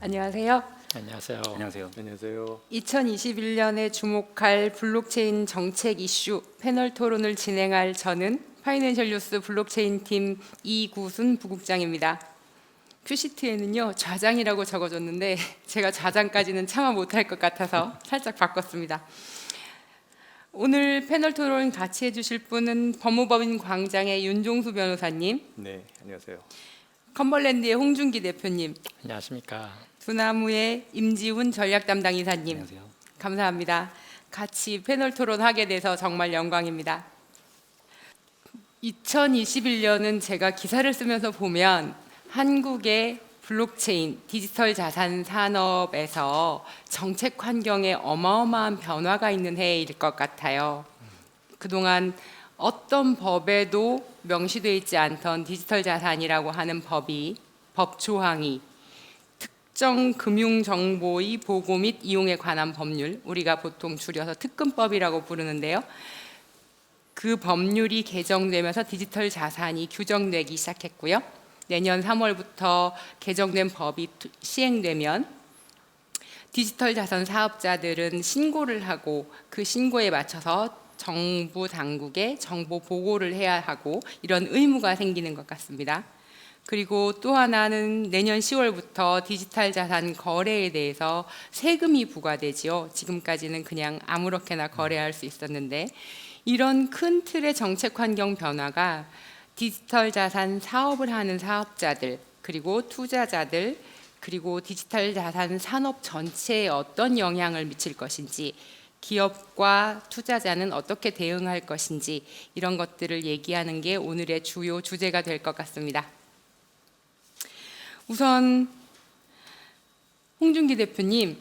안녕하세요. 안녕하세요. 안녕하세요. 안녕하세요. 2021년에 주목할 블록체인 정책 이슈 패널 토론을 진행할 저는 파이낸셜 뉴스 블록체인 팀 이구순 부국장입니다. 큐시트에는요 좌장이라고 적어줬는데 제가 좌장까지는 참아 못할 것 같아서 살짝 바꿨습니다. 오늘 패널 토론 같이 해주실 분은 법무법인 광장의 윤종수 변호사님, 네, 안녕하세요. 컴벌랜드의 홍준기 대표님, 안녕하십니까. 두나무의 임지훈 전략 담당 이사님, 안녕하세요. 감사합니다. 같이 패널 토론하게 돼서 정말 영광입니다. 2021년은 제가 기사를 쓰면서 보면 한국의 블록체인 디지털 자산 산업에서 정책 환경에 어마어마한 변화가 있는 해일 것 같아요. 그동안 어떤 법에도 명시되어 있지 않던 디지털 자산이라고 하는 법 조항이 특정 금융 정보의 보고 및 이용에 관한 법률, 우리가 보통 줄여서 특금법이라고 부르는데요. 그 법률이 개정되면서 디지털 자산이 규정되기 시작했고요. 내년 3월부터 개정된 법이 시행되면 디지털 자산 사업자들은 신고를 하고 그 신고에 맞춰서 정부 당국에 정보 보고를 해야 하고 이런 의무가 생기는 것 같습니다. 그리고 또 하나는 내년 10월부터 디지털 자산 거래에 대해서 세금이 부과되지요. 지금까지는 그냥 아무렇게나 거래할 수 있었는데 이런 큰 틀의 정책 환경 변화가 디지털 자산 사업을 하는 사업자들 그리고 투자자들 그리고 디지털 자산 산업 전체에 어떤 영향을 미칠 것인지 기업과 투자자는 어떻게 대응할 것인지 이런 것들을 얘기하는 게 오늘의 주요 주제가 될 것 같습니다. 우선 홍준기 대표님,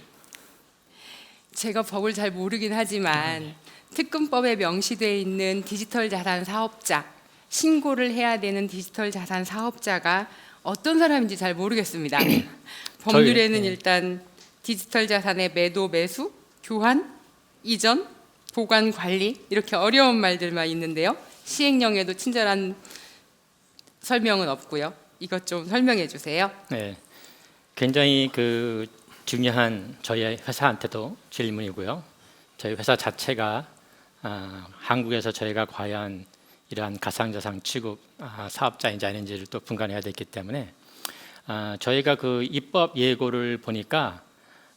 제가 법을 잘 모르긴 하지만 특금법에 명시되어 있는 디지털 자산 사업자, 신고를 해야 되는 디지털 자산 사업자가 어떤 사람인지 잘 모르겠습니다. 법률에는 일단 디지털 자산의 매도, 매수, 교환, 이전, 보관, 관리 이렇게 어려운 말들만 있는데요. 시행령에도 친절한 설명은 없고요. 이것 좀 설명해 주세요. 네, 굉장히 중요한 저희 회사한테도 질문이고요. 저희 회사 자체가 한국에서 저희가 과연 이러한 가상자산 취급 사업자인지 아닌지를 또 분간해야 되기 때문에 저희가 그 입법 예고를 보니까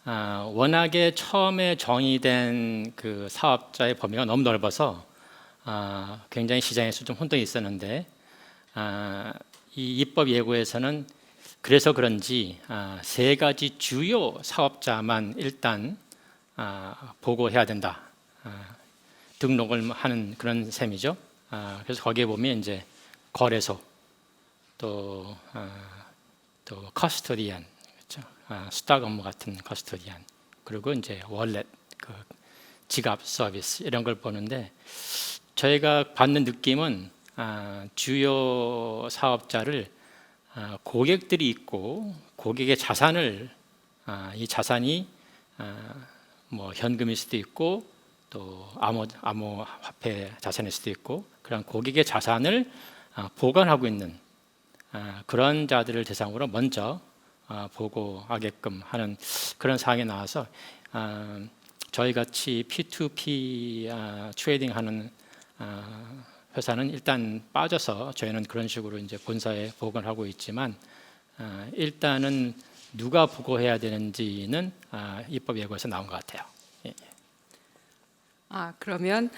워낙에 처음에 정의된 그 사업자의 범위가 너무 넓어서 굉장히 시장에서 좀 혼동이 있었는데 이 입법 예고에서는 그래서 그런지 세 가지 주요 사업자만 일단 보고해야 된다. 등록을 하는 그런 셈이죠. 그래서 거기에 보면 이제 거래소, 또 커스토디안, 그렇죠? 수탁 업무 같은 커스토디안, 그리고 이제 월렛, 지갑 서비스 이런 걸 보는데 저희가 받는 느낌은 주요 사업자를 고객들이 있고 고객의 자산을 이 자산이 뭐 현금일 수도 있고 또 암호화폐 자산일 수도 있고 그런 고객의 자산을 보관하고 있는 그런 자들을 대상으로 먼저 보고하게끔 하는 그런 사항이 나와서 저희 같이 P2P 트레이딩하는 회사는 일단 빠져서 저희는 그런 식으로 이제 본사에 보고를 하고 있지만 일단은 누가 보고해야 되는지는 입법 예고에서 나온 것 같아요. 예. 그러면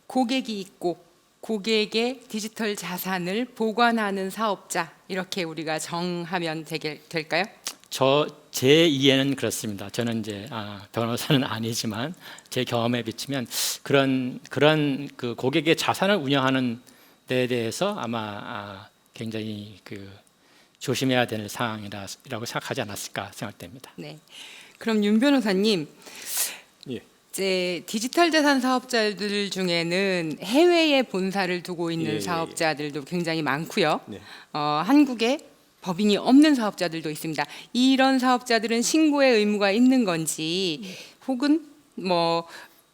고객이 있고 고객의 디지털 자산을 보관하는 사업자 이렇게 우리가 정하면 될까요? 제 이해는 그렇습니다. 저는 이제 변호사는 아니지만 제 경험에 비추면 그런 그 고객의 자산을 운영하는 데에 대해서 아마 굉장히 조심해야 될 사항이라고 생각하지 않았을까 생각됩니다. 네. 그럼 윤 변호사님, 예. 이제 디지털 자산 사업자들 중에는 해외에 본사를 두고 있는 예. 사업자들도 굉장히 많고요. 네. 한국에 법인이 없는 사업자들도 있습니다. 이런 사업자들은 신고의 의무가 있는 건지 혹은 뭐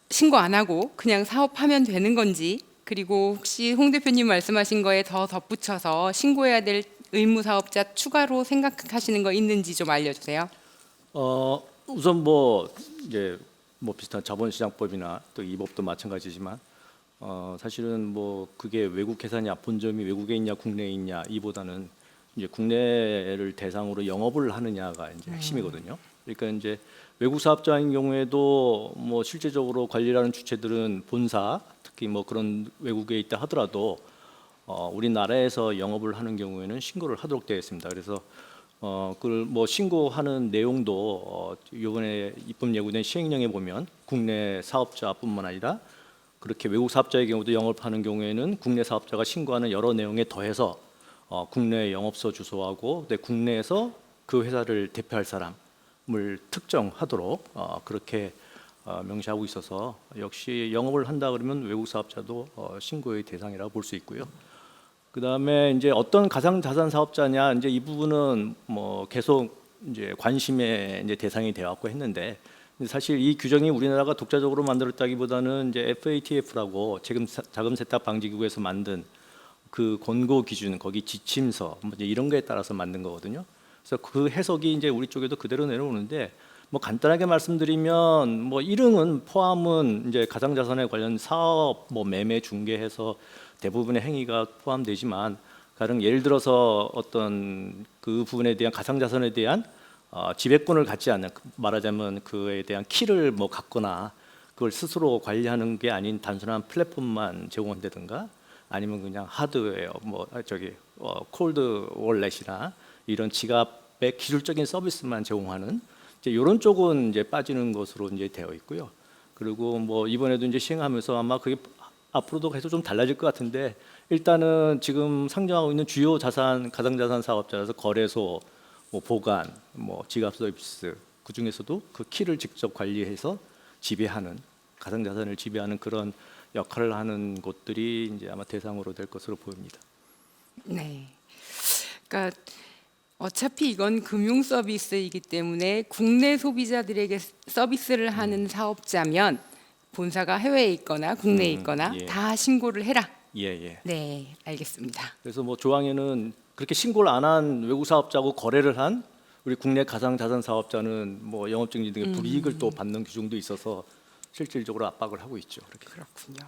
신고 안 하고 그냥 사업하면 되는 건지 그리고 혹시 홍 대표님 말씀하신 거에 더 덧붙여서 신고해야 될 의무 사업자 추가로 생각하시는 거 있는지 좀 알려주세요. 우선 뭐 이제 뭐 비슷한 자본시장법이나 또 이 법도 마찬가지지만 사실은 뭐 그게 외국 회사냐 본점이 외국에 있냐 국내에 있냐 이보다는 이제 국내를 대상으로 영업을 하느냐가 이제 핵심이거든요. 그러니까 이제 외국 사업자인 경우에도 뭐 실제적으로 관리하는 주체들은 본사 특히 뭐 그런 외국에 있다 하더라도 우리나라에서 영업을 하는 경우에는 신고를 하도록 되어 있습니다. 그래서 그걸 뭐 신고하는 내용도 이번에 입법 예고된 시행령에 보면 국내 사업자뿐만 아니라 그렇게 외국 사업자의 경우도 영업하는 경우에는 국내 사업자가 신고하는 여러 내용에 더해서 국내 영업소 주소하고 국내에서 그 회사를 대표할 사람을 특정하도록 그렇게 명시하고 있어서 역시 영업을 한다 그러면 외국 사업자도 신고의 대상이라고 볼 수 있고요. 그다음에 이제 어떤 가상자산 사업자냐 이제 이 부분은 뭐 계속 이제 관심의 이제 대상이 되었고 했는데 사실 이 규정이 우리나라가 독자적으로 만들었다기보다는 이제 FATF라고 자금 세탁 방지 기구에서 만든 그 권고 기준 거기 지침서 뭐 이제 이런 거에 따라서 만든 거거든요. 그래서 그 해석이 이제 우리 쪽에도 그대로 내려오는데 뭐 간단하게 말씀드리면 뭐 1응은 포함은 이제 가상자산에 관련 사업 뭐 매매 중개해서 대부분의 행위가 포함되지만 가령 예를 들어서 어떤 그 부분에 대한 가상자산에 대한 지배권을 갖지 않는 말하자면 그에 대한 키를 뭐 갖거나 그걸 스스로 관리하는 게 아닌 단순한 플랫폼만 제공한다든가 아니면 그냥 하드웨어 뭐 콜드 월렛이나 이런 지갑의 기술적인 서비스만 제공하는 이제 이런 쪽은 이제 빠지는 것으로 이제 되어 있고요. 그리고 뭐 이번에도 이제 시행하면서 아마 그게 앞으로도 계속 좀 달라질 것 같은데 일단은 지금 상정하고 있는 주요 자산 가상자산 사업자라서 거래소, 뭐 보관, 뭐 지갑 서비스 그 중에서도 그 키를 직접 관리해서 지배하는 가상자산을 지배하는 그런 역할을 하는 곳들이 이제 아마 대상으로 될 것으로 보입니다. 네. 그러니까 어차피 이건 금융 서비스이기 때문에 국내 소비자들에게 서비스를 하는 사업자면 본사가 해외에 있거나 국내에 있거나 예. 다 신고를 해라. 예. 네, 알겠습니다. 그래서 뭐 조항에는 그렇게 신고를 안 한 외국 사업자하고 거래를 한 우리 국내 가상자산 사업자는 뭐 영업증진 등의 불이익을 또 받는 규정도 있어서 실질적으로 압박을 하고 있죠. 그렇게. 그렇군요.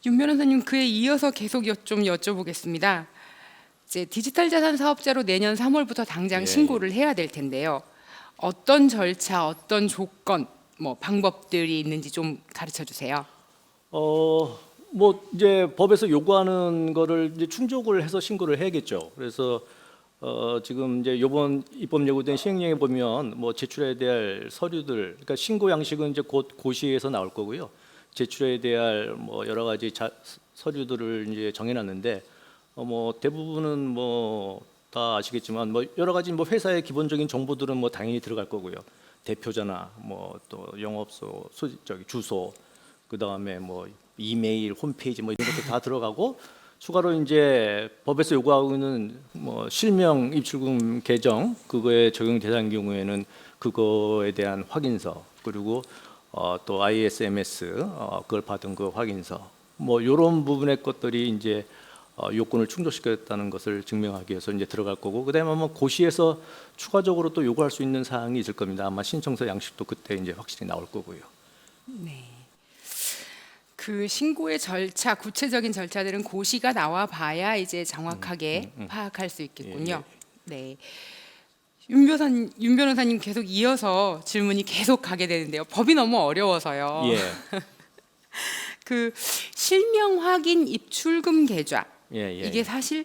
윤 변호사님 그에 이어서 계속 좀 여쭤보겠습니다. 이제 디지털 자산 사업자로 내년 3월부터 당장 예, 신고를 해야 될 텐데요. 어떤 절차, 어떤 조건, 뭐 방법들이 있는지 좀 가르쳐 주세요. 뭐 이제 법에서 요구하는 거를 이제 충족을 해서 신고를 해야겠죠. 그래서 지금 이제 이번 입법 예고된 시행령에 보면 뭐 제출해야 될 서류들, 그러니까 신고 양식은 이제 곧 고시에서 나올 거고요. 제출해야 될 뭐 여러 가지 서류들을 이제 정해놨는데 뭐 대부분은 뭐 다 아시겠지만 뭐 여러 가지 뭐 회사의 기본적인 정보들은 뭐 당연히 들어갈 거고요. 대표자나 뭐 또 영업소 주소 그 다음에 뭐 이메일 홈페이지 뭐 이런 것도 다 들어가고 추가로 이제 법에서 요구하고 있는 뭐 실명 입출금 계정 그거에 적용 대상인 경우에는 그거에 대한 확인서 그리고 또 ISMS 그걸 받은 그 확인서 뭐 이런 부분의 것들이 이제 요건을 충족시켰다는 것을 증명하기 위해서 이제 들어갈 거고 그다음에 아마 고시에서 추가적으로 또 요구할 수 있는 사항이 있을 겁니다. 아마 신청서 양식도 그때 이제 확실히 나올 거고요. 네. 그 신고의 절차, 구체적인 절차들은 고시가 나와 봐야 이제 정확하게 파악할 수 있겠군요. 네. 윤 변호사님 계속 이어서 질문이 계속 가게 되는데요. 법이 너무 어려워서요. 예. 그 실명 확인 입출금 계좌 이게 예. 사실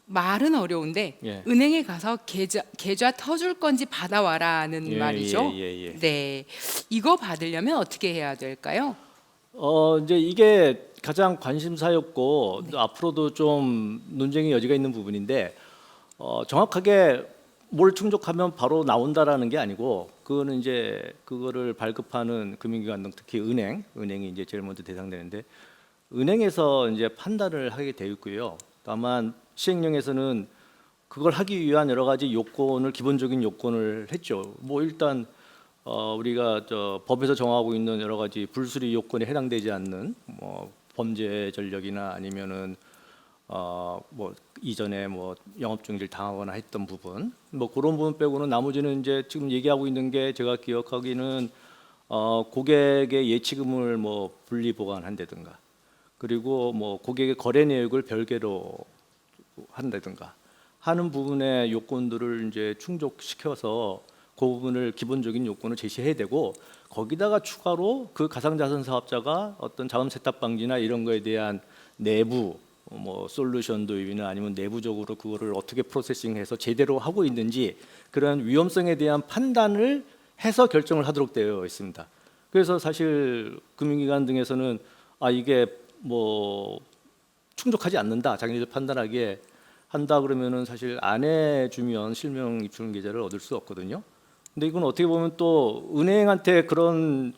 말은 어려운데 예. 은행에 가서 계좌 터줄 건지 받아와라는 말이죠. 예. 네, 이거 받으려면 어떻게 해야 될까요? 이제 이게 가장 관심사였고 또 앞으로도 좀 논쟁의 여지가 있는 부분인데 정확하게 뭘 충족하면 바로 나온다라는 게 아니고 그거는 이제 그거를 발급하는 금융기관 등 특히 은행이 이제 제일 먼저 대상되는데 은행에서 이제 판단을 하게 되어 있고요. 다만 시행령에서는 그걸 하기 위한 여러 가지 요건을 기본적인 요건을 했죠. 뭐 일단 우리가 법에서 정하고 있는 여러 가지 불수리 요건에 해당되지 않는 뭐 범죄 전력이나 아니면은 뭐 이전에 뭐 영업 중지를 당하거나 했던 부분, 뭐 그런 부분 빼고는 나머지는 이제 지금 얘기하고 있는 게 제가 기억하기는 고객의 예치금을 뭐 분리 보관한다든가, 그리고 뭐 고객의 거래 내역을 별개로 한다든가 하는 부분의 요건들을 이제 충족시켜서 그 부분을 기본적인 요건을 제시해야 되고, 거기다가 추가로 그 가상자산 사업자가 어떤 자금 세탁 방지나 이런 거에 대한 내부 뭐 솔루션 도입이나 아니면 내부적으로 그거를 어떻게 프로세싱해서 제대로 하고 있는지 그런 위험성에 대한 판단을 해서 결정을 하도록 되어 있습니다. 그래서 사실 금융기관 등에서는 이게 뭐 충족하지 않는다, 자기네들 판단하기에 한다 그러면은 사실 안 해주면 실명 입출금 계좌를 얻을 수 없거든요. 근데 이건 어떻게 보면 또 은행한테 그런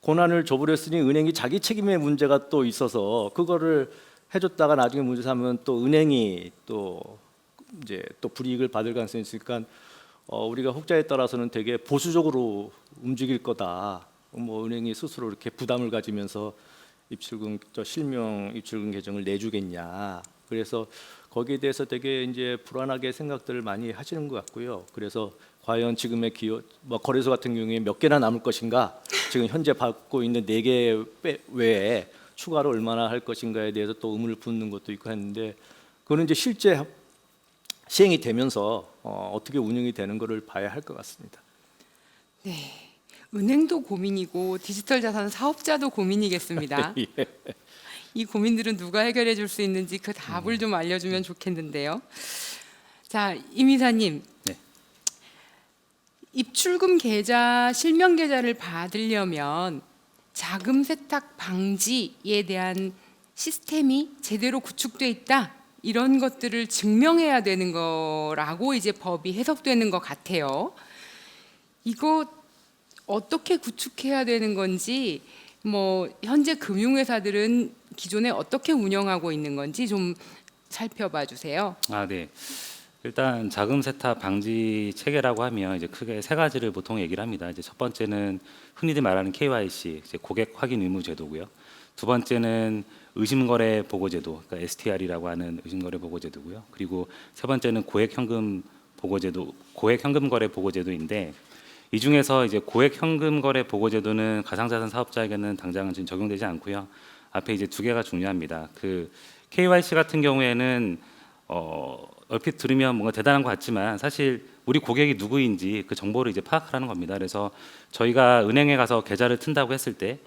권한을 줘버렸으니 은행이 자기 책임의 문제가 또 있어서 그거를 해줬다가 나중에 문제 삼으면 또 은행이 또 이제 또 불이익을 받을 가능성이 있으니까 우리가 혹자에 따라서는 되게 보수적으로 움직일 거다. 뭐 은행이 스스로 이렇게 부담을 가지면서 입출금 실명 입출금 계정을 내주겠냐. 그래서 거기에 대해서 되게 이제 불안하게 생각들을 많이 하시는 것 같고요. 그래서 과연 지금의 기업 뭐 거래소 같은 경우에 몇 개나 남을 것인가, 지금 현재 받고 있는 4개 외에 추가로 얼마나 할 것인가에 대해서 또 의문을 품는 것도 있고 했는데, 그거는 이제 실제 시행이 되면서 어떻게 운영이 되는 것을 봐야 할 것 같습니다. 네, 은행도 고민이고 디지털 자산 사업자도 고민이겠습니다. 예. 이 고민들은 누가 해결해 줄 수 있는지 그 답을 좀 알려주면 좋겠는데요. 자, 임 이사님, 네. 입출금 계좌, 실명 계좌를 받으려면 자금 세탁 방지에 대한 시스템이 제대로 구축돼 있다, 이런 것들을 증명해야 되는 거라고 이제 법이 해석되는 것 같아요. 이거 어떻게 구축해야 되는 건지, 뭐 현재 금융회사들은 기존에 어떻게 운영하고 있는 건지 좀 살펴봐 주세요. 네. 일단 자금 세탁 방지 체계라고 하면 이제 크게 3가지를 보통 얘기를 합니다. 이제 첫 번째는 흔히들 말하는 KYC, 이제 고객 확인 의무 제도고요. 두 번째는 의심거래 보고 제도, 그러니까 STR이라고 하는 의심거래 보고 제도고요. 그리고 세 번째는 고액 현금 보고 제도, 고액 현금 거래 보고 제도인데, 이 중에서 이제 고액 현금 거래 보고 제도는 가상자산 사업자에게는 당장은 지금 적용되지 않고요. 앞에 이제 2개가 중요합니다. 그 KYC 같은 경우에는 얼핏 들으면 뭔가 대단한 것 같지만 사실 우리 고객이 누구인지 그 정보를 이제 파악하라는 겁니다. 그래서 저희가 은행에 가서 계좌를 튼다고 했을 때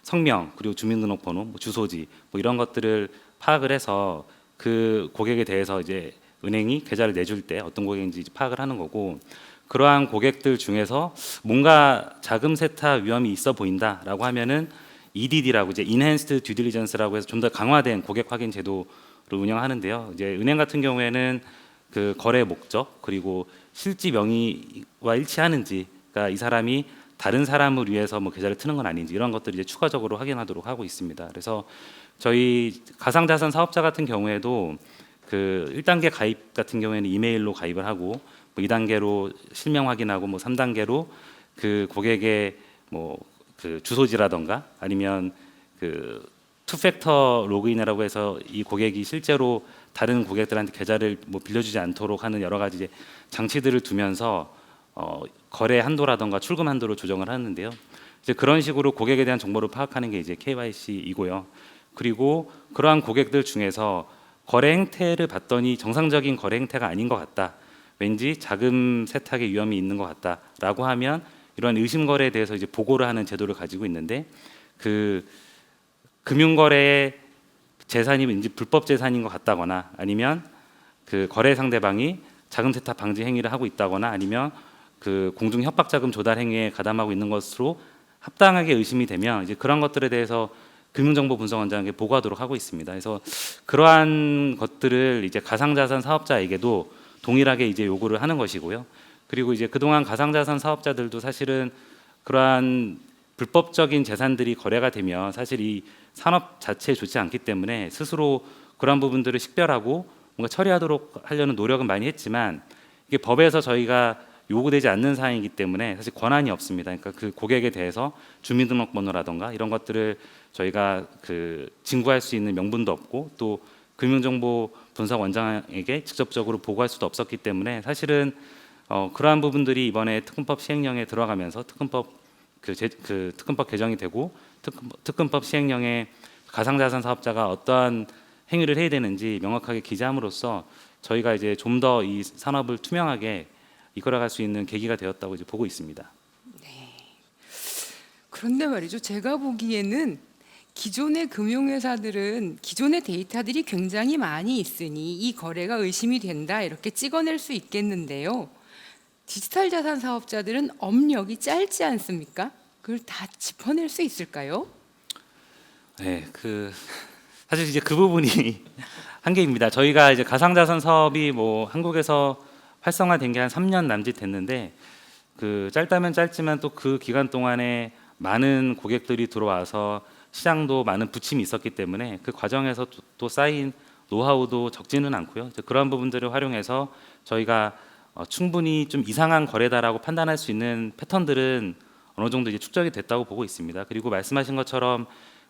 성명, 그리고 주민등록번호, 뭐 주소지, 뭐 이런 것들을 파악을 해서 그 고객에 대해서 이제 은행이 계좌를 내줄 때 어떤 고객인지 파악을 하는 거고, 그러한 고객들 중에서 뭔가 자금 세탁 위험이 있어 보인다라고 하면은 EDD라고 이제 Enhanced Due Diligence라고 해서 좀 더 강화된 고객 확인 제도를 운영하는데요. 이제 은행 같은 경우에는 그 거래 목적, 그리고 실지 명의와 일치하는지, 그러니까 이 사람이 다른 사람을 위해서 뭐 계좌를 트는 건 아닌지, 이런 것들을 이제 추가적으로 확인하도록 하고 있습니다. 그래서 저희 가상자산 사업자 같은 경우에도 그 1단계 가입 같은 경우에는 이메일로 가입을 하고, 뭐 2단계로 실명 확인하고, 뭐 3단계로 그 고객의 뭐 그 주소지라던가 아니면 그 투팩터 로그인이라고 해서 이 고객이 실제로 다른 고객들한테 계좌를 뭐 빌려주지 않도록 하는 여러 가지 이제 장치들을 두면서 거래 한도라던가 출금 한도를 조정을 하는데요. 이제 그런 식으로 고객에 대한 정보를 파악하는 게 이제 KYC이고요. 그리고 그러한 고객들 중에서 거래 행태를 봤더니 정상적인 거래 행태가 아닌 것 같다, 왠지 자금 세탁의 위험이 있는 것 같다라고 하면 이러한 의심 거래에 대해서 이제 보고를 하는 제도를 가지고 있는데, 그 금융거래의 재산이 왠지 불법 재산인 것 같다거나, 아니면 그 거래 상대방이 자금 세탁 방지 행위를 하고 있다거나, 아니면 그 공중 협박 자금 조달 행위에 가담하고 있는 것으로 합당하게 의심이 되면 이제 그런 것들에 대해서 금융정보분석원장에게 보고하도록 하고 있습니다. 그래서 그러한 것들을 이제 가상자산 사업자에게도 동일하게 이제 요구를 하는 것이고요. 그리고 이제 그동안 가상자산 사업자들도 사실은 그러한 불법적인 재산들이 거래가 되면 사실 이 산업 자체에 좋지 않기 때문에 스스로 그러한 부분들을 식별하고 뭔가 처리하도록 하려는 노력은 많이 했지만, 이게 법에서 저희가 요구되지 않는 사항이기 때문에 사실 권한이 없습니다. 그러니까 그 고객에 대해서 주민등록번호라던가 이런 것들을 저희가 그 징구할 수 있는 명분도 없고, 또 금융정보분석원장에게 직접적으로 보고할 수도 없었기 때문에 사실은 그러한 부분들이 이번에 특검법 시행령에 들어가면서 특검법 개정이 되고 특검법 시행령에 가상자산 사업자가 어떠한 행위를 해야 되는지 명확하게 기재함으로써 저희가 이제 좀 더 이 산업을 투명하게 이끌어갈 수 있는 계기가 되었다고 이제 보고 있습니다. 그런데 말이죠. 제가 보기에는 기존의 금융회사들은 기존의 데이터들이 굉장히 많이 있으니 이 거래가 의심이 된다 이렇게 찍어낼 수 있겠는데요. 디지털 자산 사업자들은 업력이 짧지 않습니까? 그걸 다 짚어낼 수 있을까요? 네, 사실 이제 그 부분이 한계입니다. 저희가 이제 가상자산 사업이 뭐 한국에서 활성화된 게 한 3년 남짓 됐는데 짧다면 짧지만 또 그 기간 동안에 많은 고객들이 들어와서 시장도 많은 부침이 있었기 때문에 그 과정에서 또 쌓인 노하우도 적지는 않고요. 이제 그런 부분들을 활용해서 저희가 충분히 좀 이상한 거래다라고 판단할 수 있는 패턴들은 어느 정도 이제 축적이 됐다고 보고 있습니다. 그리고 말씀하신 것처럼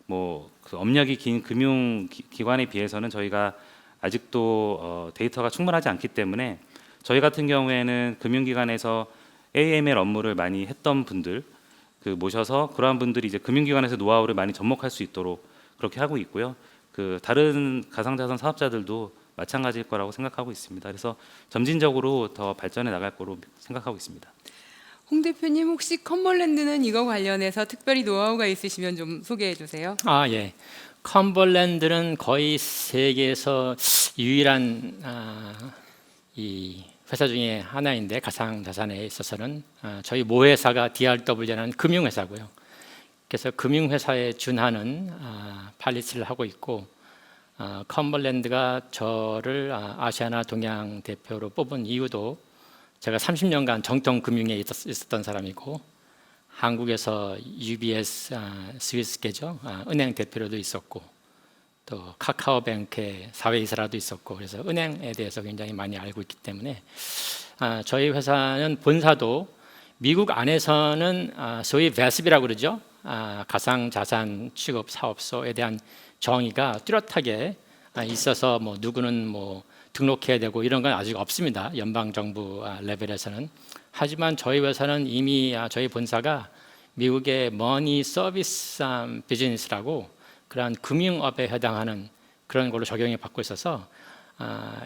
그 업력이 긴 금융 기관에 비해서는 저희가 아직도 데이터가 충분하지 않기 때문에 저희 같은 경우에는 금융기관에서 AML 업무를 많이 했던 분들 모셔서 그러한 분들이 이제 금융기관에서 노하우를 많이 접목할 수 있도록 그렇게 하고 있고요. 다른 가상자산 사업자들도 마찬가지일 거라고 생각하고 있습니다. 그래서 점진적으로 더 발전해 나갈 거로 생각하고 있습니다. 홍 대표님 혹시 컴벌랜드는 이거 관련해서 특별히 노하우가 있으시면 좀 소개해 주세요. 예. 컴벌랜드는 거의 세계에서 유일한 이 회사 중에 하나인데 가상자산에 있어서는 저희 모회사가 DRW라는 금융회사고요. 그래서 금융회사에 준하는 팔리스를 하고 있고 컴벌랜드가 저를 아시아나 동양 대표로 뽑은 이유도 제가 30년간 정통 금융에 있었던 사람이고 한국에서 UBS 스위스계죠 은행 대표로도 있었고 또 카카오뱅크의 사회이사라도 있었고 그래서 은행에 대해서 굉장히 많이 알고 있기 때문에 저희 회사는 본사도 미국 안에서는 소위 VASP이라고 그러죠. 가상자산 취급 사업소에 대한 정의가 뚜렷하게 있어서 누구는 등록해야 되고 이런 건 아직 없습니다. 연방정부 레벨에서는. 하지만 저희 회사는 이미 저희 본사가 미국의 머니 서비스 비즈니스라고 그러한 금융업에 해당하는 그런 걸로 적용이 받고 있어서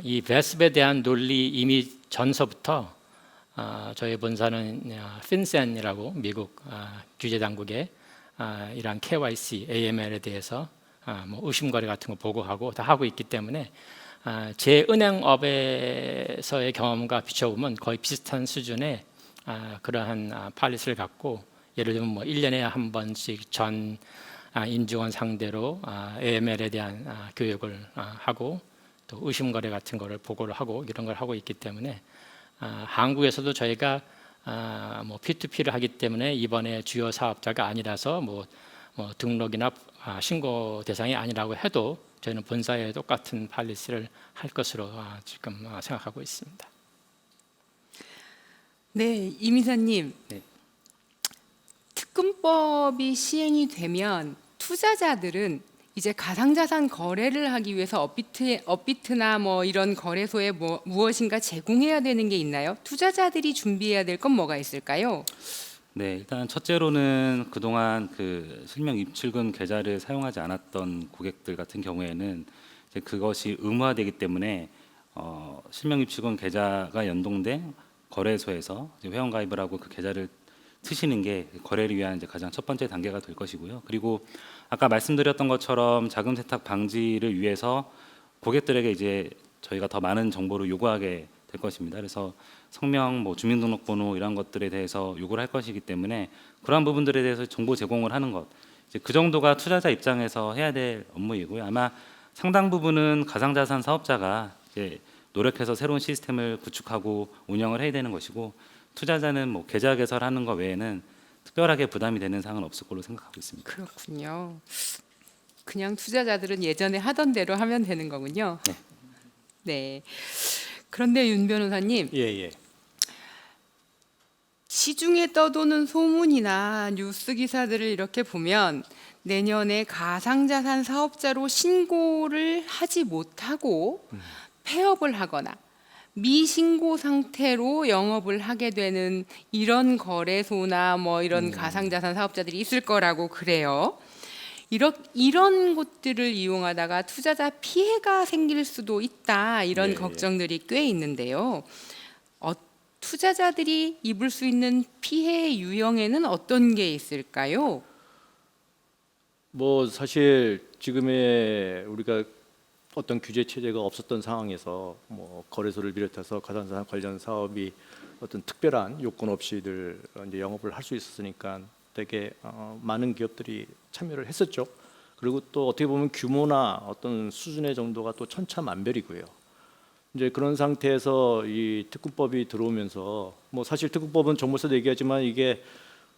이 VASP에 대한 논리 이미 전서부터 저희 본사는 핀센이라고 미국 규제당국에 이러한 KYC, AML에 대해서 의심 거래 같은 거 보고하고 다 하고 있기 때문에 제 은행업에서의 경험과 비춰보면 거의 비슷한 수준의 그러한 팔리스를 갖고 예를 들면 1년에 한 번씩 전 인증원 상대로 AML에 대한 교육을 하고 또 의심 거래 같은 거를 보고를 하고 이런 걸 하고 있기 때문에 한국에서도 저희가 P2P를 하기 때문에 이번에 주요 사업자가 아니라서 등록이나 신고 대상이 아니라고 해도 저희는 본사에 똑같은 팔리스를 할 것으로 지금 생각하고 있습니다. 네, 이미사님. 네. 특검법이 시행이 되면 투자자들은 이제 가상자산 거래를 하기 위해서 업비트나 이런 거래소에 무엇인가 제공해야 되는 게 있나요? 투자자들이 준비해야 될 건 뭐가 있을까요? 네, 일단 첫째로는 그동안 실명 입출금 계좌를 사용하지 않았던 고객들 같은 경우에는 이제 그것이 의무화되기 때문에 실명 입출금 계좌가 연동된 거래소에서 이제 회원 가입을 하고 그 계좌를 트시는 게 거래를 위한 이제 가장 첫 번째 단계가 될 것이고요. 그리고 아까 말씀드렸던 것처럼 자금 세탁 방지를 위해서 고객들에게 이제 저희가 더 많은 정보를 요구하게 될 것입니다. 그래서 성명, 주민등록번호 이런 것들에 대해서 요구를 할 것이기 때문에 그러한 부분들에 대해서 정보 제공을 하는 것, 이제 그 정도가 투자자 입장에서 해야 될 업무이고요. 아마 상당 부분은 가상자산 사업자가 이제 노력해서 새로운 시스템을 구축하고 운영을 해야 되는 것이고 투자자는 계좌 개설하는 것 외에는 특별하게 부담이 되는 사항은 없을 걸로 생각하고 있습니다. 그렇군요. 그냥 투자자들은 예전에 하던 대로 하면 되는 거군요. 네. 네. 그런데 윤 변호사님, 예. 시중에 떠도는 소문이나 뉴스 기사들을 이렇게 보면 내년에 가상자산 사업자로 신고를 하지 못하고 폐업을 하거나 미신고 상태로 영업을 하게 되는 이런 거래소나 뭐 이런 가상자산 사업자들이 있을 거라고 그래요. 이런 곳들을 이용하다가 투자자 피해가 생길 수도 있다, 이런 예, 예. 걱정들이 꽤 있는데요. 투자자들이 입을 수 있는 피해 유형에는 어떤 게 있을까요? 뭐 사실 지금의 우리가 어떤 규제 체제가 없었던 상황에서 뭐 거래소를 비롯해서 가상자산 관련 사업이 어떤 특별한 요건 없이들 이제 영업을 할 수 있었으니까 되게 많은 기업들이 참여를 했었죠. 그리고 또 어떻게 보면 규모나 어떤 수준의 정도가 또 천차만별이고요. 이제 그런 상태에서 이 특근법이 들어오면서 뭐 사실 특근법은 정부에서도 얘기하지만 이게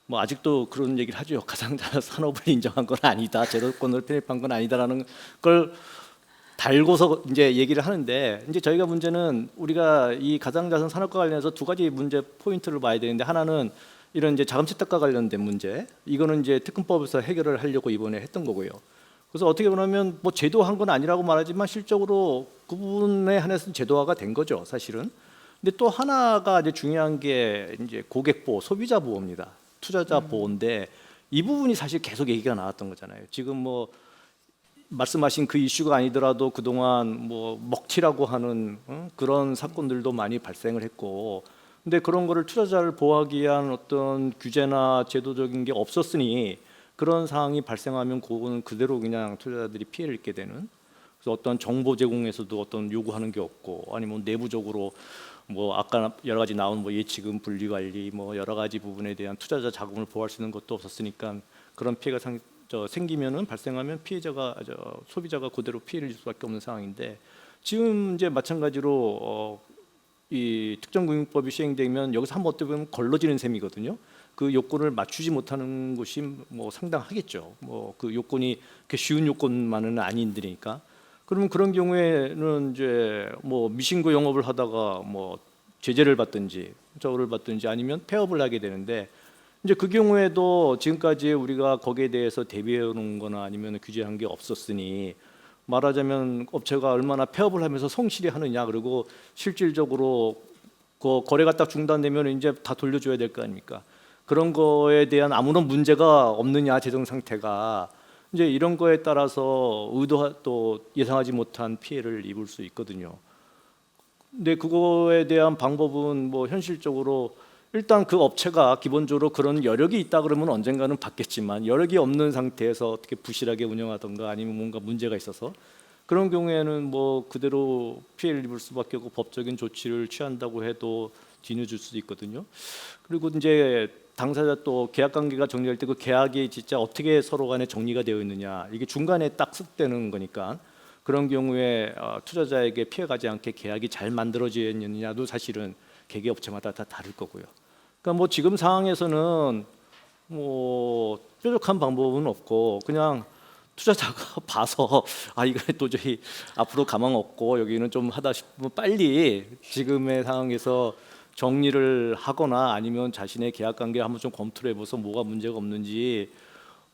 뭐 아직도 그런 얘기를 하죠. 가상자산 산업을 인정한 건 아니다, 제도권을 편입한 건 아니다라는 걸 달고서 이제 얘기를 하는데, 이제 저희가 문제는 우리가 이 가상자산 산업과 관련해서 두 가지 문제 포인트를 봐야 되는데, 하나는 이런 이제 자금 세탁과 관련된 문제, 이거는 이제 특근법에서 해결을 하려고 이번에 했던 거고요. 그래서 어떻게 보면 뭐 제도한 건 아니라고 말하지만 실적으로 그 부분에 한해서 제도화가 된 거죠, 사실은. 근데 또 하나가 이제 중요한 게 이제 고객 보호, 소비자 보호입니다. 투자자 보호인데 이 부분이 사실 계속 얘기가 나왔던 거잖아요. 지금 뭐 말씀하신 그 이슈가 아니더라도 그동안 뭐 먹튀라고 하는 그런 사건들도 많이 발생을 했고, 근데 그런 거를 투자자를 보호하기 위한 어떤 규제나 제도적인 게 없었으니 그런 상황이 발생하면 그거는 그대로 그냥 투자자들이 피해를 입게 되는. 그래서 어떤 정보 제공에서도 어떤 요구하는 게 없고, 아니면 내부적으로 뭐 아까 여러 가지 나온 뭐 예치금 분리 관리 뭐 여러 가지 부분에 대한 투자자 자금을 보호할 수 있는 것도 없었으니까 그런 피해가 생기면은 발생하면 피해자가 소비자가 그대로 피해를 줄 수밖에 없는 상황인데, 지금 이제 마찬가지로 이 특정금융법이 시행되면 여기서 한번 어떻게 보면 걸러지는 셈이거든요. 그 요건을 맞추지 못하는 곳이 뭐 상당하겠죠. 뭐 그 요건이 그렇게 쉬운 요건만은 아닌들이니까. 그러면 그런 경우에는 이제 뭐 미신고 영업을 하다가 뭐 제재를 받든지 처벌을 받든지 아니면 폐업을 하게 되는데, 이제 그 경우에도 지금까지 우리가 거기에 대해서 대비해 놓은 거나 아니면 규제한 게 없었으니, 말하자면 업체가 얼마나 폐업을 하면서 성실히 하느냐, 그리고 실질적으로 그 거래가 딱 중단되면 이제 다 돌려줘야 될 거 아닙니까? 그런 거에 대한 아무런 문제가 없느냐, 재정 상태가, 이제 이런 거에 따라서 또 예상하지 못한 피해를 입을 수 있거든요. 근데 그거에 대한 방법은 뭐 현실적으로 일단 그 업체가 기본적으로 그런 여력이 있다 그러면 언젠가는 받겠지만, 여력이 없는 상태에서 어떻게 부실하게 운영하던가 아니면 뭔가 문제가 있어서 그런 경우에는 뭐 그대로 피해를 입을 수밖에 없고 법적인 조치를 취한다고 해도 뒤늦을 수도 있거든요. 그리고 이제 당사자 또 계약 관계가 정리할 때 그 계약이 진짜 어떻게 서로 간에 정리가 되어 있느냐, 이게 중간에 딱 습되는 거니까 그런 경우에 투자자에게 피해가지 않게 계약이 잘 만들어져 있느냐도 사실은 개개업체마다 다 다를 거고요. 그러니까 뭐 지금 상황에서는 뭐 뾰족한 방법은 없고, 그냥 투자자가 봐서 이거 도저히 앞으로 가망 없고 여기는 좀 하다 싶으면 빨리 지금의 상황에서 정리를 하거나 아니면 자신의 계약 관계를 한번 좀 검토를 해봐서 뭐가 문제가 없는지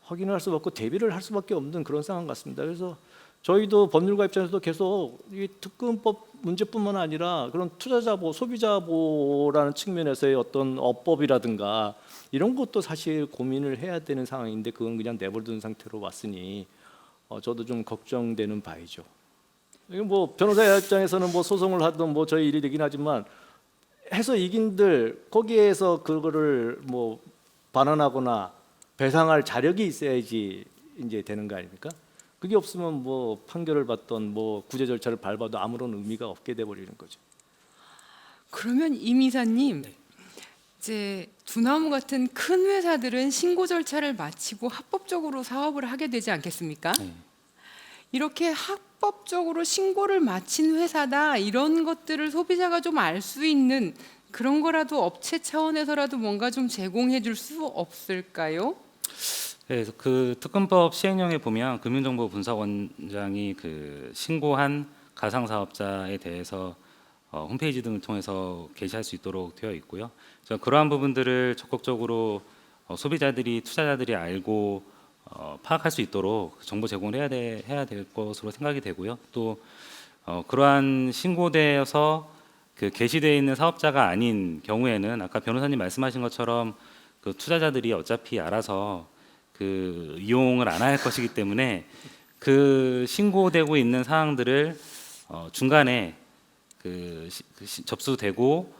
확인을 할 수밖에 없고 대비를 할 수밖에 없는 그런 상황 같습니다. 그래서 저희도 법률가 입장에서도 계속 이 특근법 문제뿐만 아니라 그런 투자자 보호, 소비자 보호라는 측면에서의 어떤 업법이라든가 이런 것도 사실 고민을 해야 되는 상황인데, 그건 그냥 내버려둔 상태로 왔으니 저도 좀 걱정되는 바이죠. 이게 뭐 변호사 입장에서는 뭐 소송을 하든 뭐 저희 일이 되긴 하지만 해서 이긴들 거기에서 그거를 뭐 반환하거나 배상할 자력이 있어야지 이제 되는 거 아닙니까? 그게 없으면 뭐 판결을 받던 뭐 구제 절차를 밟아도 아무런 의미가 없게 돼 버리는 거죠. 그러면 임 이사님, 이제 두나무 같은 큰 회사들은 신고 절차를 마치고 합법적으로 사업을 하게 되지 않겠습니까? 네. 이렇게 합법적으로 신고를 마친 회사다, 이런 것들을 소비자가 좀 알 수 있는 그런 거라도 업체 차원에서라도 뭔가 좀 제공해 줄 수 없을까요? 그래서 그 특근법 시행령에 보면 금융정보분석원장이 그 신고한 가상사업자에 대해서 홈페이지 등을 통해서 게시할 수 있도록 되어 있고요. 그래서 그러한 부분들을 적극적으로 소비자들이 투자자들이 알고 파악할 수 있도록 정보 제공을 해야 될 것으로 생각이 되고요. 또 그러한 신고되어서 그 게시되어 있는 사업자가 아닌 경우에는 아까 변호사님 말씀하신 것처럼 그 투자자들이 어차피 알아서 그 이용을 안 할 것이기 때문에 그 신고되고 있는 사항들을 중간에 접수되고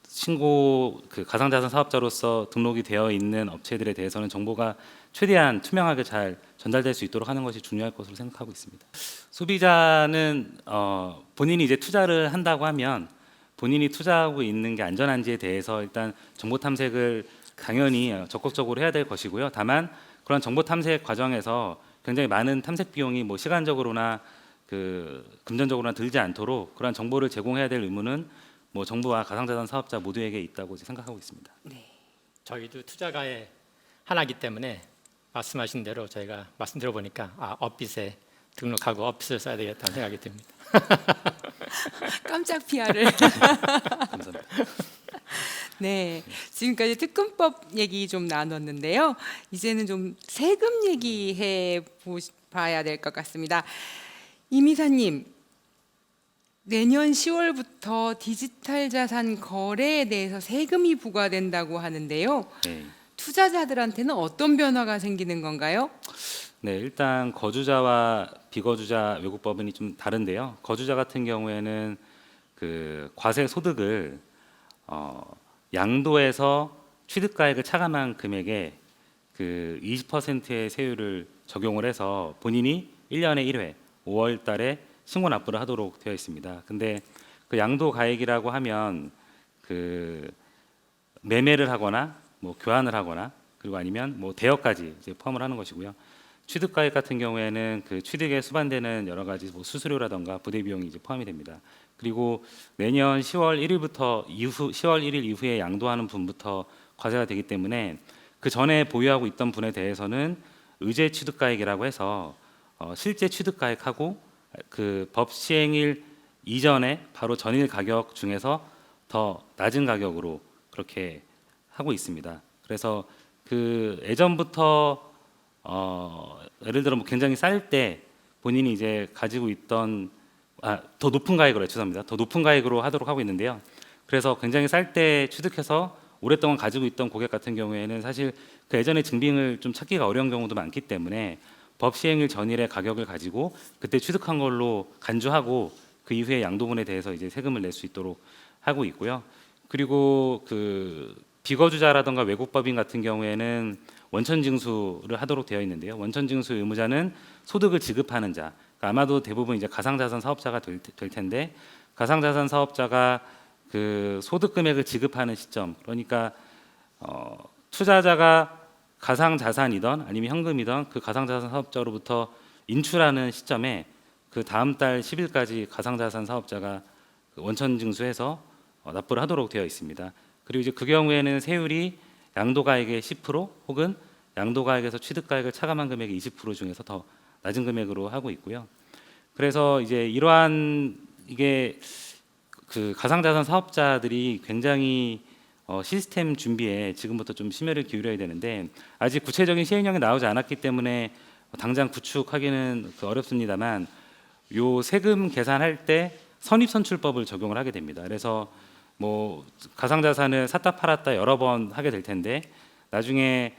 신고 그 가상자산 사업자로서 등록이 되어 있는 업체들에 대해서는 정보가 최대한 투명하게 잘 전달될 수 있도록 하는 것이 중요할 것으로 생각하고 있습니다. 소비자는 본인이 이제 투자를 한다고 하면 본인이 투자하고 있는 게 안전한지에 대해서 일단 정보 탐색을 당연히 적극적으로 해야 될 것이고요. 다만 그런 정보 탐색 과정에서 굉장히 많은 탐색 비용이 뭐 시간적으로나 그 금전적으로나 들지 않도록 그런 정보를 제공해야 될 의무는 뭐 정부와 가상자산 사업자 모두에게 있다고 생각하고 있습니다. 저희도 투자가의 하나이기 때문에 말씀하신 대로 저희가 말씀드려 보니까 업빗에 등록하고 업빗을 써야 되겠다는 생각이 듭니다. 깜짝 PR을. 감사합니다. 네, 지금까지 특근법 얘기 좀 나눴는데요. 이제는 좀 세금 얘기해 봐야 될 것 같습니다. 임 이사님, 내년 10월부터 디지털 자산 거래에 대해서 세금이 부과된다고 하는데요. 네. 투자자들한테는 어떤 변화가 생기는 건가요? 네, 일단 거주자와 비거주자 외국법은이 좀 다른데요. 거주자 같은 경우에는 그 과세 소득을 양도에서 취득가액을 차감한 금액에 그 20%의 세율을 적용을 해서 본인이 1년에 1회 5월 달에 신고 납부를 하도록 되어 있습니다. 근데 그 양도 가액이라고 하면 그 매매를 하거나 뭐 교환을 하거나 그리고 아니면 뭐 대여까지 이제 포함을 하는 것이고요. 취득가액 같은 경우에는 그 취득에 수반되는 여러 가지 뭐 수수료라던가 부대 비용이 이제 포함이 됩니다. 그리고 내년 10월 1일부터 10월 1일 이후에 양도하는 분부터 과세가 되기 때문에 그 전에 보유하고 있던 분에 대해서는 의제 취득가액이라고 해서 실제 취득가액하고 그 법 시행일 이전에 바로 전일 가격 중에서 더 낮은 가격으로 그렇게 하고 있습니다. 그래서 그 예전부터 예를 들어 뭐 굉장히 쌀 때 본인이 이제 가지고 있던 더 높은 가액으로 죄송합니다. 더 높은 가액으로 하도록 하고 있는데요. 그래서 굉장히 쌀 때 취득해서 오랫동안 가지고 있던 고객 같은 경우에는 사실 그 예전에 증빙을 좀 찾기가 어려운 경우도 많기 때문에 법 시행일 전일의 가격을 가지고 그때 취득한 걸로 간주하고 그 이후에 양도분에 대해서 이제 세금을 낼 수 있도록 하고 있고요. 그리고 그 비거주자라든가 외국법인 같은 경우에는 원천징수를 하도록 되어 있는데요. 원천징수 의무자는 소득을 지급하는 자, 그러니까 아마도 대부분 이제 가상자산 사업자가 될 텐데 가상자산 사업자가 그 소득 금액을 지급하는 시점, 그러니까 투자자가 가상자산이던 아니면 현금이던 그 가상자산 사업자로부터 인출하는 시점에 그 다음 달 10일까지 가상자산 사업자가 원천징수해서 납부를 하도록 되어 있습니다. 그리고 이제 그 경우에는 세율이 양도가액의 10% 혹은 양도가액에서 취득가액을 차감한 금액의 20% 중에서 더 낮은 금액으로 하고 있고요. 그래서 이제 이러한 이게 그 가상자산 사업자들이 굉장히 시스템 준비에 지금부터 좀 심혈을 기울여야 되는데 아직 구체적인 시행령이 나오지 않았기 때문에 당장 구축하기는 어렵습니다만 요 세금 계산할 때 선입선출법을 적용을 하게 됩니다. 그래서 뭐 가상자산을 샀다 팔았다 여러 번 하게 될 텐데 나중에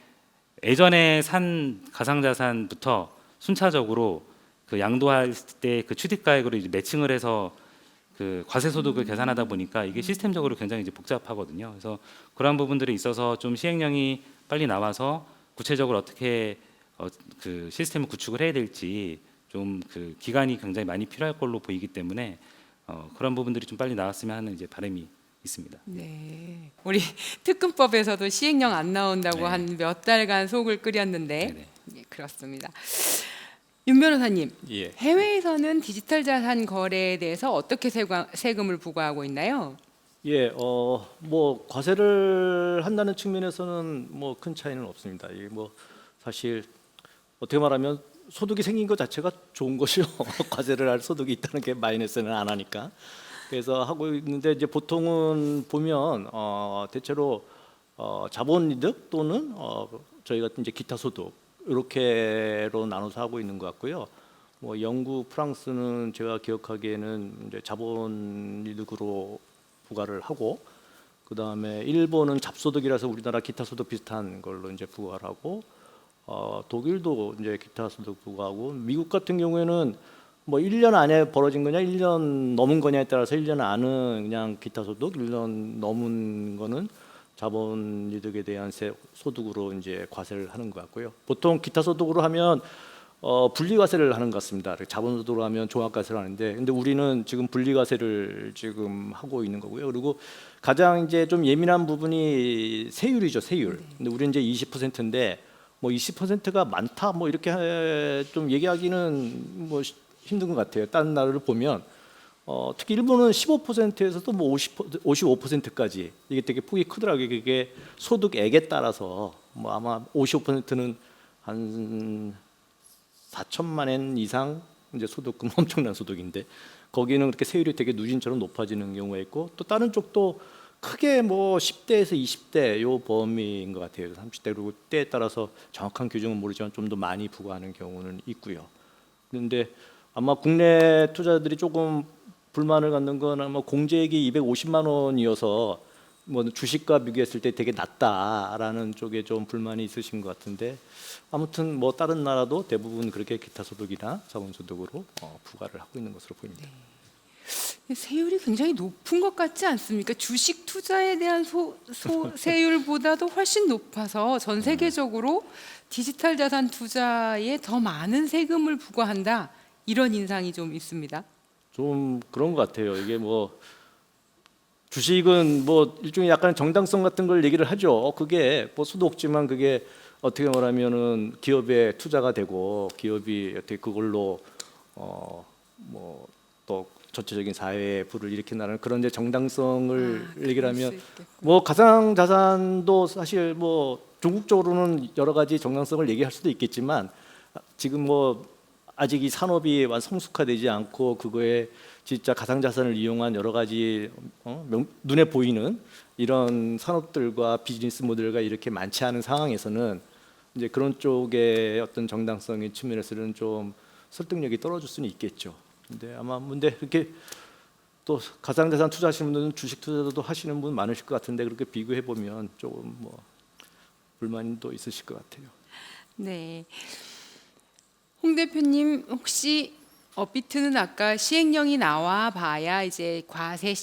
예전에 산 가상자산부터 순차적으로 그 양도할 때 그 취득가액으로 이제 매칭을 해서 그 과세소득을 계산하다 보니까 이게 시스템적으로 굉장히 이제 복잡하거든요. 그래서 그러한 부분들에 있어서 좀 시행령이 빨리 나와서 구체적으로 어떻게 그 시스템을 구축을 해야 될지 좀 그 기간이 굉장히 많이 필요할 걸로 보이기 때문에 그런 부분들이 좀 빨리 나왔으면 하는 이제 바람이 있습니다. 네, 우리 특근법에서도 시행령 안 나온다고 네. 한 몇 달간 속을 끓였는데 네네. 예, 그렇습니다. 윤 변호사님, 예. 해외에서는 디지털 자산 거래에 대해서 어떻게 세금을 부과하고 있나요? 예, 뭐 과세를 한다는 측면에서는 뭐 큰 차이는 없습니다. 이게 뭐 사실 어떻게 말하면 소득이 생긴 것 자체가 좋은 것이요. 과세를 할 소득이 있다는 게 마이너스는 안 하니까. 그래서 하고 있는데 이제 보통은 보면 대체로 자본이득 또는 저희 같은 이제 기타 소득 이렇게로 나눠서 하고 있는 것 같고요. 뭐 영국, 프랑스는 제가 기억하기에는 이제 자본이득으로 부과를 하고, 그 다음에 일본은 잡소득이라서 우리나라 기타 소득 비슷한 걸로 이제 부과를 하고, 독일도 이제 기타 소득 부과하고, 미국 같은 경우에는 뭐 1년 안에 벌어진 거냐, 1년 넘은 거냐에 따라서 1년 안은 그냥 기타 소득, 1년 넘은 거는 자본이득에 대한 소득으로 이제 과세를 하는 것 같고요. 보통 기타 소득으로 하면 분리과세를 하는 것 같습니다. 자본소득으로 하면 종합과세를 하는데, 근데 우리는 지금 분리과세를 지금 하고 있는 거고요. 그리고 가장 이제 좀 예민한 부분이 세율이죠, 세율. 근데 우리는 이제 20%인데 뭐 20%가 많다 뭐 이렇게 좀 얘기하기는 뭐 힘든 것 같아요. 다른 나라를 보면 특히 일본은 15%에서도 뭐 55%까지 이게 되게 폭이 크더라고요. 이게 소득액에 따라서 뭐 아마 55%는 한 4천만 엔 이상 이제 소득금 엄청난 소득인데 거기는 그렇게 세율이 되게 누진처럼 높아지는 경우가 있고, 또 다른 쪽도 크게 뭐 10대에서 20대 요 범위인 것 같아요. 30대 그리고 때에 따라서 정확한 규정은 모르지만 좀 더 많이 부과하는 경우는 있고요. 그런데 아마 국내 투자자들이 조금 불만을 갖는 건 아마 공제액이 250만 원이어서 뭐 주식과 비교했을 때 되게 낮다라는 쪽에 좀 불만이 있으신 것 같은데, 아무튼 뭐 다른 나라도 대부분 그렇게 기타 소득이나 자본소득으로 부과를 하고 있는 것으로 보입니다. 세율이 굉장히 높은 것 같지 않습니까? 주식 투자에 대한 세율보다도 훨씬 높아서 전 세계적으로 디지털 자산 투자에 더 많은 세금을 부과한다, 이런 인상이 좀 있습니다. 좀 그런 것 같아요. 이게 뭐 주식은 뭐 일종의 약간 정당성 같은 걸 얘기를 하죠. 그게 뭐 수도 없지만 그게 어떻게 말하면은 기업에 투자가 되고 기업이 어떻게 그걸로 뭐 또 전체적인 사회에 불을 일으킨다는 그런 이제 정당성을 얘기를 하면, 뭐 가상 자산도 사실 뭐 종국적으로는 여러 가지 정당성을 얘기할 수도 있겠지만, 지금 뭐 아직 이 산업이 성숙화되지 않고 그거에 진짜 가상자산을 이용한 여러 가지 눈에 보이는 이런 산업들과 비즈니스 모델가 이렇게 많지 않은 상황에서는 이제 그런 쪽의 어떤 정당성의 측면에서는 좀 설득력이 떨어질 수는 있겠죠. 근데 아마 이렇게 또 가상자산 투자하시는 분들은 주식 투자도 하시는 분 많으실 것 같은데, 그렇게 비교해 보면 조금 뭐 불만도 있으실 것 같아요. 네. 홍 대표님, 혹시 업비트는 아까 시행령이 나와 봐야 이제 과세에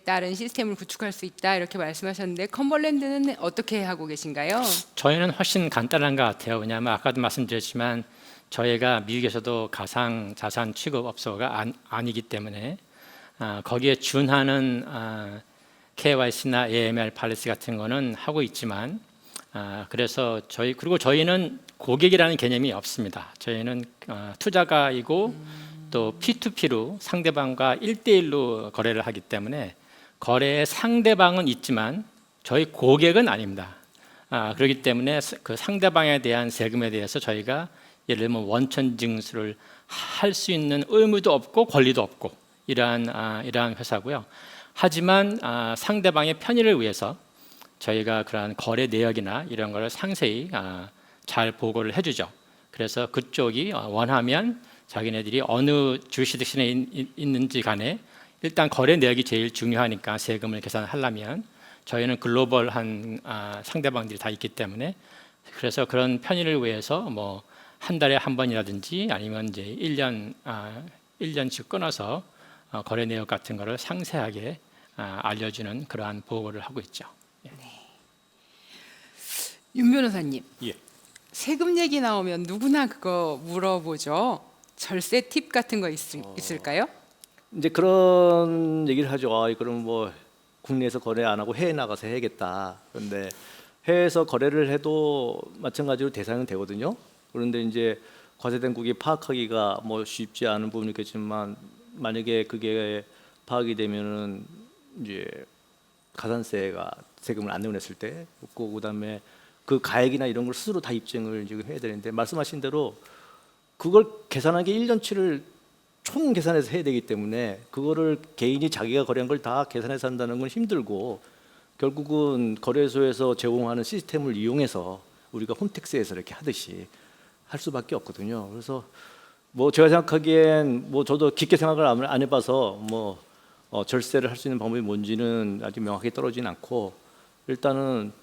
따른 시스템을 구축할 수 있다 이렇게 말씀하셨는데, 컨버랜드는 어떻게 하고 계신가요? 저희는 훨씬 간단한 것 같아요. 왜냐하면 아까도 말씀드렸지만 저희가 미국에서도 가상 자산 취급 업소가 아니기 때문에 거기에 준하는 KYC나 AML 팔리시 같은 거는 하고 있지만, 그래서 그리고 저희는 고객이라는 개념이 없습니다. 저희는 투자가이고 또 P2P로 상대방과 1대1로 거래를 하기 때문에 거래의 상대방은 있지만 저희 고객은 아닙니다. 그렇기 때문에 그 상대방에 대한 세금에 대해서 저희가 예를 들면 원천 징수를 할 수 있는 의무도 없고 권리도 없고 이러한 회사고요. 하지만 상대방의 편의를 위해서 저희가 그러한 거래 내역이나 이런 걸 상세히 잘 보고를 해주죠. 그래서 그쪽이 원하면 자기네들이 어느 주리스딕션에 있는지 간에 일단 거래 내역이 제일 중요하니까 세금을 계산하려면 저희는 글로벌한 상대방들이 다 있기 때문에, 그래서 그런 편의를 위해서 뭐 한 달에 한 번이라든지 아니면 이제 1년씩 끊어서 거래 내역 같은 거를 상세하게 알려주는 그러한 보고를 하고 있죠. 윤 변호사님, 예. 세금 얘기 나오면 누구나 그거 물어보죠. 절세 팁 같은 거 있을까요? 이제 그런 얘기를 하죠. 그럼 뭐 국내에서 거래 안 하고 해외 나가서 해야겠다. 그런데 해외에서 거래를 해도 마찬가지로 대상은 되거든요. 그런데 이제 과세당국이 파악하기가 뭐 쉽지 않은 부분이 있겠지만, 만약에 그게 파악이 되면은 이제 가산세가 세금을 안 내보냈을 때, 그다음에 그 가액이나 이런 걸 스스로 다 입증을 지금 해야 되는데, 말씀하신 대로 그걸 계산하기 1년치를 총 계산해서 해야 되기 때문에 그거를 개인이 자기가 거래한 걸 다 계산해서 한다는 건 힘들고 결국은 거래소에서 제공하는 시스템을 이용해서 우리가 홈택스에서 이렇게 하듯이 할 수밖에 없거든요. 그래서 뭐 제가 생각하기엔 뭐 저도 깊게 생각을 안 해봐서 뭐 절세를 할 수 있는 방법이 뭔지는 아직 명확히 떨어지진 않고 일단은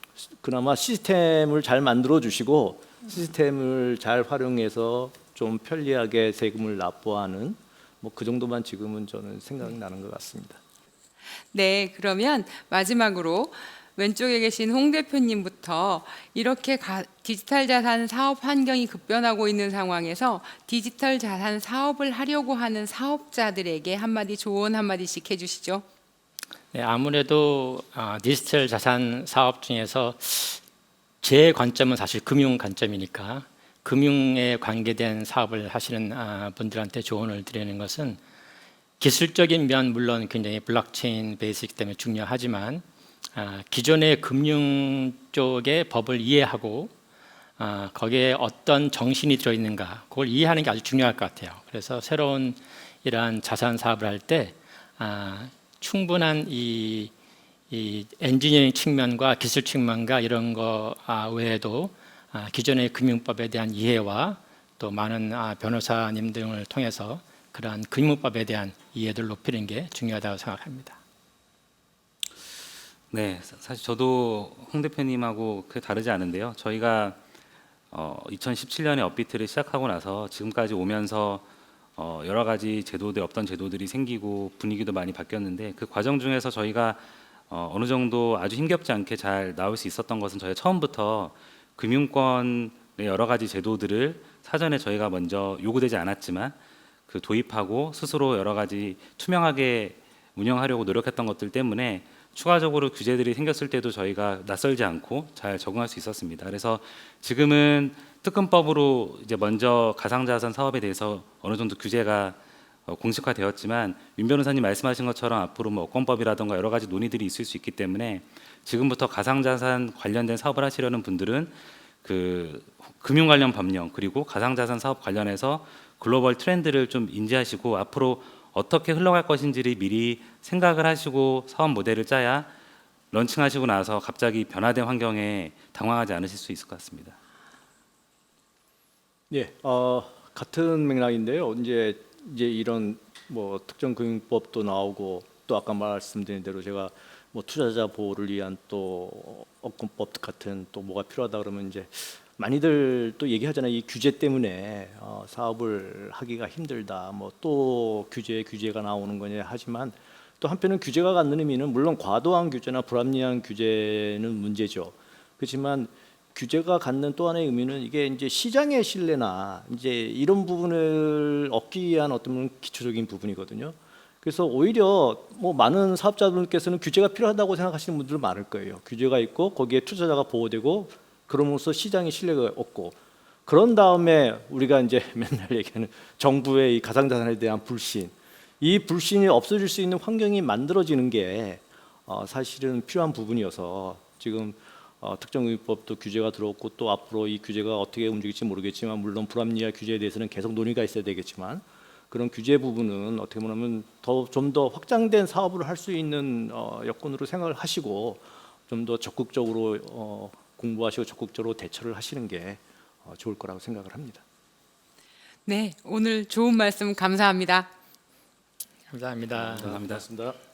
그나마 시스템을 잘 만들어 주시고 시스템을 잘 활용해서 좀 편리하게 세금을 납부하는 뭐 그 정도만 지금은 저는 생각이 나는 것 같습니다. 네, 그러면 마지막으로 왼쪽에 계신 홍 대표님부터 이렇게 디지털 자산 사업 환경이 급변하고 있는 상황에서 디지털 자산 사업을 하려고 하는 사업자들에게 한마디 조언 한마디씩 해주시죠. 네, 아무래도 디지털 자산 사업 중에서 제 관점은 사실 금융 관점이니까 금융에 관계된 사업을 하시는 분들한테 조언을 드리는 것은 기술적인 면 물론 굉장히 블록체인 베이스이기 때문에 중요하지만 기존의 금융 쪽의 법을 이해하고 거기에 어떤 정신이 들어있는가 그걸 이해하는 게 아주 중요할 것 같아요. 그래서 새로운 이러한 자산 사업을 할 때 충분한 이 엔지니어링 측면과 기술 측면과 이런 거 외에도 기존의 금융법에 대한 이해와 또 많은 변호사님 등을 통해서 그러한 금융법에 대한 이해도를 높이는 게 중요하다고 생각합니다. 네, 사실 저도 홍 대표님하고 크게 다르지 않은데요. 저희가 2017년에 업비트를 시작하고 나서 지금까지 오면서 여러 가지 제도들, 없던 제도들이 생기고 분위기도 많이 바뀌었는데 그 과정 중에서 저희가 어느 정도 아주 힘겹지 않게 잘 나올 수 있었던 것은 저희가 처음부터 금융권의 여러 가지 제도들을 사전에 저희가 먼저 요구되지 않았지만 그 도입하고 스스로 여러 가지 투명하게 운영하려고 노력했던 것들 때문에 추가적으로 규제들이 생겼을 때도 저희가 낯설지 않고 잘 적응할 수 있었습니다. 그래서 지금은 특검법으로 이제 먼저 가상자산 사업에 대해서 어느 정도 규제가 공식화되었지만 윤 변호사님 말씀하신 것처럼 앞으로 뭐 업권법이라든가 여러 가지 논의들이 있을 수 있기 때문에 지금부터 가상자산 관련된 사업을 하시려는 분들은 그 금융 관련 법령 그리고 가상자산 사업 관련해서 글로벌 트렌드를 좀 인지하시고 앞으로 어떻게 흘러갈 것인지를 미리 생각을 하시고 사업 모델을 짜야 런칭하시고 나서 갑자기 변화된 환경에 당황하지 않으실 수 있을 것 같습니다. 예, 같은 맥락인데요. 이제 이런 뭐 특정 금융법도 나오고 또 아까 말씀드린 대로 제가 뭐 투자자 보호를 위한 또 업권법 같은 또 뭐가 필요하다 그러면 이제 많이들 또 얘기하잖아요. 이 규제 때문에 사업을 하기가 힘들다. 뭐 또 규제가 나오는 거냐 하지만 또 한편은 규제가 갖는 의미는 물론 과도한 규제나 불합리한 규제는 문제죠. 그렇지만 규제가 갖는 또 하나의 의미는 이게 이제 시장의 신뢰나 이제 이런 부분을 얻기 위한 어떤 기초적인 부분이거든요. 그래서 오히려 뭐 많은 사업자분께서는 규제가 필요하다고 생각하시는 분들은 많을 거예요. 규제가 있고 거기에 투자자가 보호되고 그럼으로써 시장의 신뢰가 얻고 그런 다음에 우리가 이제 맨날 얘기하는 정부의 이 가상자산에 대한 불신, 이 불신이 없어질 수 있는 환경이 만들어지는 게 사실은 필요한 부분이어서 지금 특정금융법도 규제가 들어왔고 또 앞으로 이 규제가 어떻게 움직일지 모르겠지만 물론 불합리한 규제에 대해서는 계속 논의가 있어야 되겠지만 그런 규제 부분은 어떻게 보면 좀 더 확장된 사업을 할 수 있는 여건으로 생각을 하시고 좀 더 적극적으로 공부하시고 적극적으로 대처를 하시는 게 좋을 거라고 생각을 합니다. 네, 오늘 좋은 말씀 감사합니다. 감사합니다. 감사합니다. 고맙습니다.